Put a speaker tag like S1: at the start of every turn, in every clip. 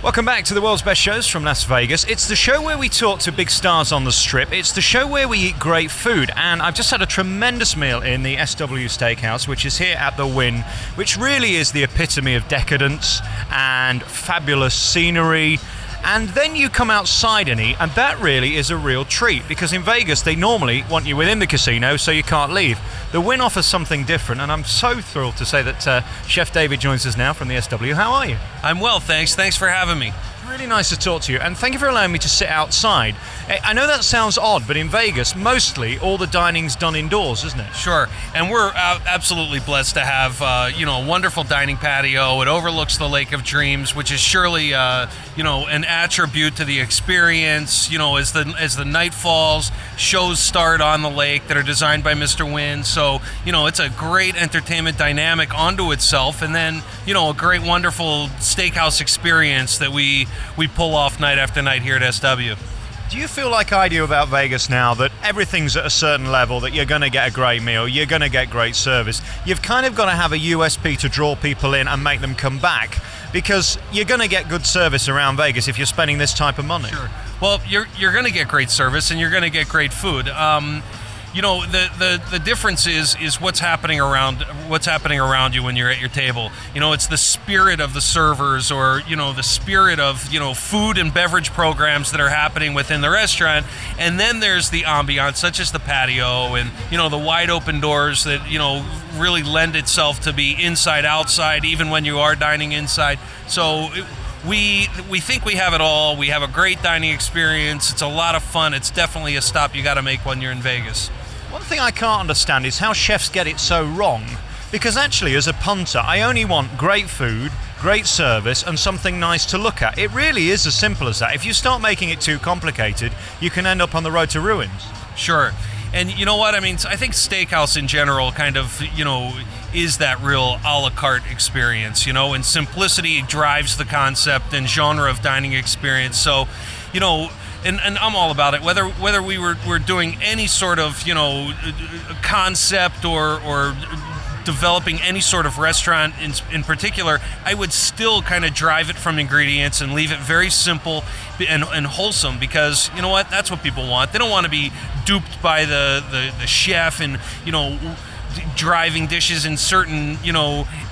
S1: Welcome back to the world's best shows from Las Vegas. It's the show where we talk to big stars on the Strip. It's the show where we eat great food. And I've just had a tremendous meal in the SW Steakhouse, which is here at the Wynn, which really is the epitome of decadence and fabulous scenery. And then you come outside and eat, and that really is a real treat, because in Vegas they normally want you within the casino so you can't leave. The Wynn offers something different, and I'm so thrilled to say that Chef David joins us now from the SW. How are you?
S2: I'm well, thanks. Thanks for having me.
S1: Really nice to talk to you, and thank you for allowing me to sit outside. I know that sounds odd, but in Vegas, mostly all the dining's done indoors, isn't it?
S2: Sure, and we're absolutely blessed to have a wonderful dining patio. It overlooks the Lake of Dreams, which is surely an attribute to the experience. As the night falls, shows start on the lake that are designed by Mr. Wynn. So it's a great entertainment dynamic onto itself, and then a great, wonderful steakhouse experience that we pull off night after night here at SW.
S1: Do you feel like I do about Vegas now, that everything's at a certain level, that you're going to get a great meal, you're going to get great service? You've kind of got to have a USP to draw people in and make them come back, because you're going to get good service around Vegas if you're spending this type of money.
S2: Sure. Well, you're going to get great service and you're going to get great food. The difference is what's happening around you when you're at your table. It's the spirit of the servers, or the spirit of food and beverage programs that are happening within the restaurant. And then there's the ambiance, such as the patio and the wide open doors that really lend itself to be inside outside, even when you are dining inside. So we think we have it all. We have a great dining experience. It's a lot of fun. It's definitely a stop you got to make when you're in Vegas.
S1: One thing I can't understand is how chefs get it so wrong, because actually as a punter I only want great food, great service and something nice to look at. It really is as simple as that. If you start making it too complicated, you can end up on the road to ruins.
S2: Sure. And you know what? I mean, I think Steakhouse in general kind of, is that real a la carte experience, and simplicity drives the concept and genre of dining experience. So, and I'm all about it. Whether we're doing any sort of concept or developing any sort of restaurant in particular, I would still kind of drive it from ingredients and leave it very simple and wholesome, because you know what? That's what people want. They don't want to be duped by the chef and driving dishes in certain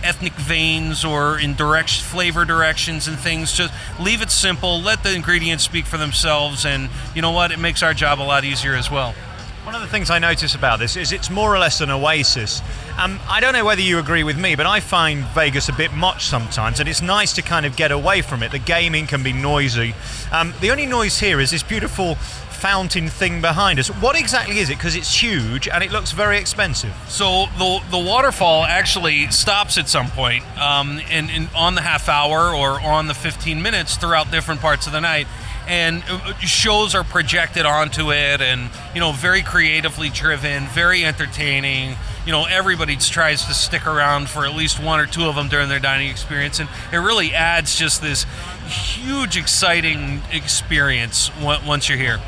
S2: ethnic veins or in flavor directions and things. Just leave it simple, let the ingredients speak for themselves, and you know what, it makes our job a lot easier as well.
S1: One of the things I notice about this is it's more or less an oasis. I don't know whether you agree with me, but I find Vegas a bit much sometimes, and it's nice to kind of get away from it. The gaming can be noisy. The only noise here is this beautiful fountain thing behind us. What exactly is it? Because it's huge and it looks very expensive.
S2: So the waterfall actually stops at some point, and on the half hour or on the 15 minutes throughout different parts of the night. And shows are projected onto it, and very creatively driven, very entertaining. Everybody tries to stick around for at least one or two of them during their dining experience, and it really adds just this huge, exciting experience once you're here.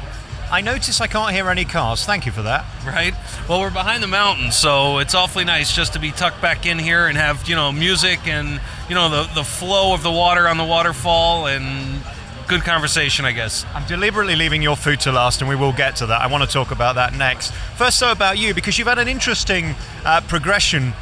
S1: I notice I can't hear any cars. Thank you for that.
S2: Right. Well, we're behind the mountain, so it's awfully nice just to be tucked back in here and have music and the flow of the water on the waterfall and good conversation, I guess.
S1: I'm deliberately leaving your food to last, and we will get to that. I want to talk about that next. First, though, about you, because you've had an interesting progression,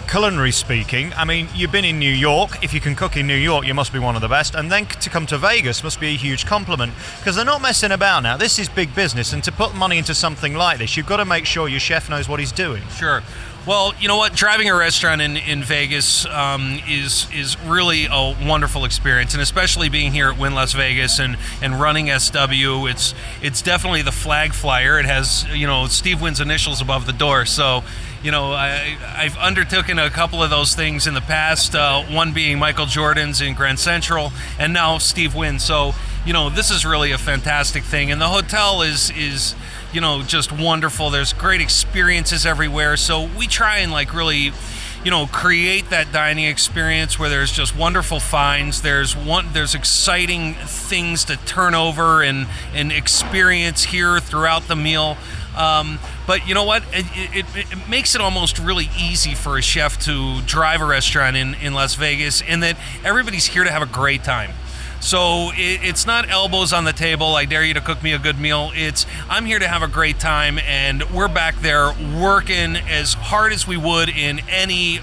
S1: culinary speaking. I mean, you've been in New York. If you can cook in New York, you must be one of the best. And then to come to Vegas must be a huge compliment, because they're not messing about now. This is big business, and to put money into something like this, you've got to make sure your chef knows what he's doing.
S2: Sure. Well, you know what? Driving a restaurant in Vegas is really a wonderful experience, and especially being here at Wynn Las Vegas and running SW, it's definitely the flag flyer. It has Steve Wynn's initials above the door. So I've undertaken a couple of those things in the past. One being Michael Jordan's in Grand Central, and now Steve Wynn. So this is really a fantastic thing, and the hotel is just wonderful. There's great experiences everywhere. So we try and really, create that dining experience where there's just wonderful finds. There's exciting things to turn over and experience here throughout the meal. But you know what? It makes it almost really easy for a chef to drive a restaurant in Las Vegas, in that everybody's here to have a great time. So it's not elbows on the table, I dare you to cook me a good meal. It's I'm here to have a great time, and we're back there working as hard as we would in any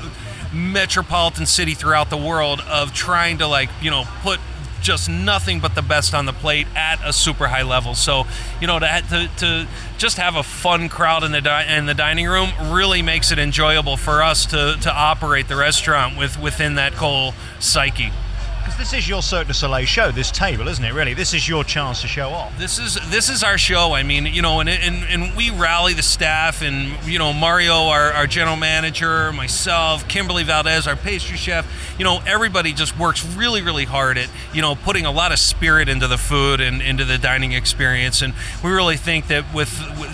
S2: metropolitan city throughout the world of trying to put just nothing but the best on the plate at a super high level. So, to just have a fun crowd in the dining room really makes it enjoyable for us to operate the restaurant within that whole psyche.
S1: Because this is your Cirque du Soleil show, this table, isn't it, really? This is your chance to show off.
S2: This is our show. I mean, and we rally the staff, and, Mario, our general manager, myself, Kimberly Valdez, our pastry chef, everybody just works really, really hard at, putting a lot of spirit into the food and into the dining experience. And we really think that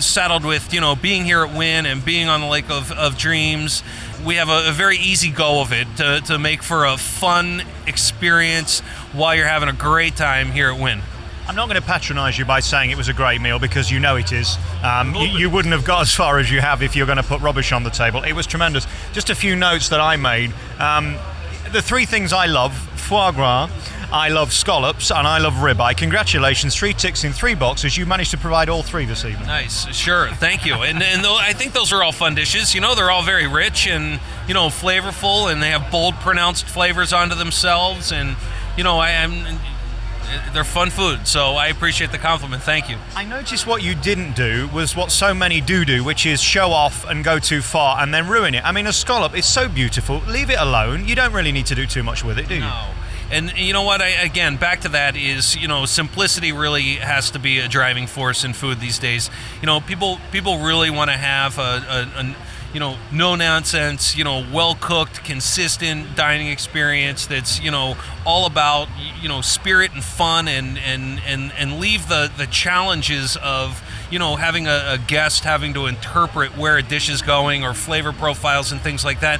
S2: saddled with, being here at Wynn and being on the Lake of Dreams, we have a very easy go of it to make for a fun experience while you're having a great time here at Wynn.
S1: I'm not going to patronize you by saying it was a great meal, because you know it is. You wouldn't have got as far as you have if you're going to put rubbish on the table. It was tremendous. Just a few notes that I made. The three things I love: foie gras, I love scallops, and I love ribeye. Congratulations, 3 ticks in 3 boxes. You managed to provide all 3 this evening.
S2: Nice, sure, thank you. And I think those are all fun dishes. They're all very rich and, flavorful, and they have bold, pronounced flavors onto themselves. And, they're fun food, so I appreciate the compliment. Thank you.
S1: I noticed what you didn't do was what so many do, which is show off and go too far and then ruin it. I mean, a scallop is so beautiful. Leave it alone. You don't really need to do too much with it, do you?
S2: No. And you know what? Again, back to that is, simplicity really has to be a driving force in food these days. People really want to have a no nonsense, well cooked, consistent dining experience that's, all about, spirit and fun, and leave the challenges of, having a guest having to interpret where a dish is going or flavor profiles and things like that.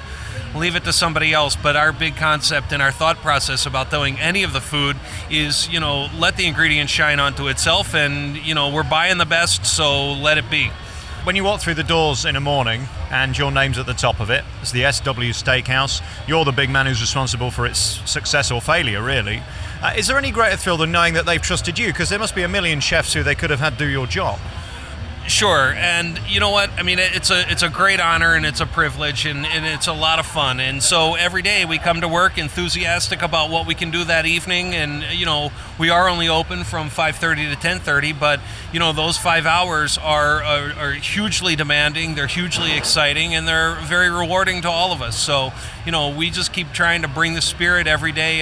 S2: Leave it to somebody else. But our big concept and our thought process about doing any of the food is, let the ingredient shine onto itself, and, we're buying the best, so let it be.
S1: When you walk through the doors in the morning and your name's at the top of it, it's the SW Steakhouse, you're the big man who's responsible for its success or failure, really. Is there any greater thrill than knowing that they've trusted you? Because there must be a million chefs who they could have had do your job.
S2: Sure, and you know what? I mean, it's a great honor, and it's a privilege, and it's a lot of fun. And so every day we come to work enthusiastic about what we can do that evening. And we are only open from 5:30 to 10:30, but those 5 hours are hugely demanding. They're hugely exciting, and they're very rewarding to all of us. So we just keep trying to bring the spirit every day,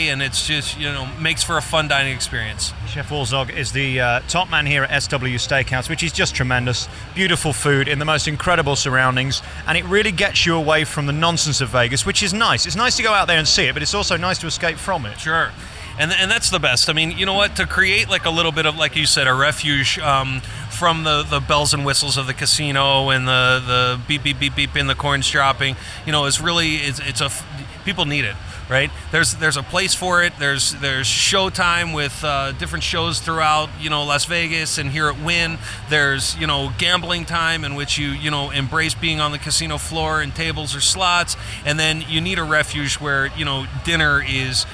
S2: and it's just makes for a fun dining experience.
S1: Chef Walzog is the top man here at SW Steakhouse, which is just tremendous. Beautiful food in the most incredible surroundings, and it really gets you away from the nonsense of Vegas, which is nice. It's nice to go out there and see it, but it's also nice to escape from it.
S2: Sure. And that's the best. I mean, you know what? To create like a little bit of, like you said, a refuge from the bells and whistles of the casino and the beep, beep, beep, beep in the coins dropping, is really, people need it. Right, there's a place for it. There's showtime with different shows throughout Las Vegas and here at Wynn. There's gambling time in which you embrace being on the casino floor and tables or slots, and then you need a refuge where dinner is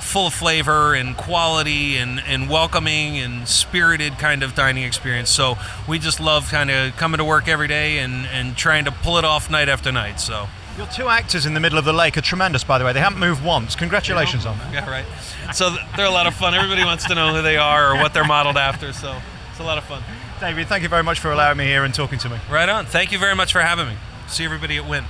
S2: full of flavor and quality and welcoming and spirited kind of dining experience. So we just love kind of coming to work every day and trying to pull it off night after night. So.
S1: Your 2 actors in the middle of the lake are tremendous, by the way. They haven't moved once. Congratulations on that.
S2: Yeah, right. So they're a lot of fun. Everybody wants to know who they are or what they're modeled after, so it's a lot of fun.
S1: David, thank you very much for allowing me here and talking to me.
S2: Right on. Thank you very much for having me. See everybody at Wynn.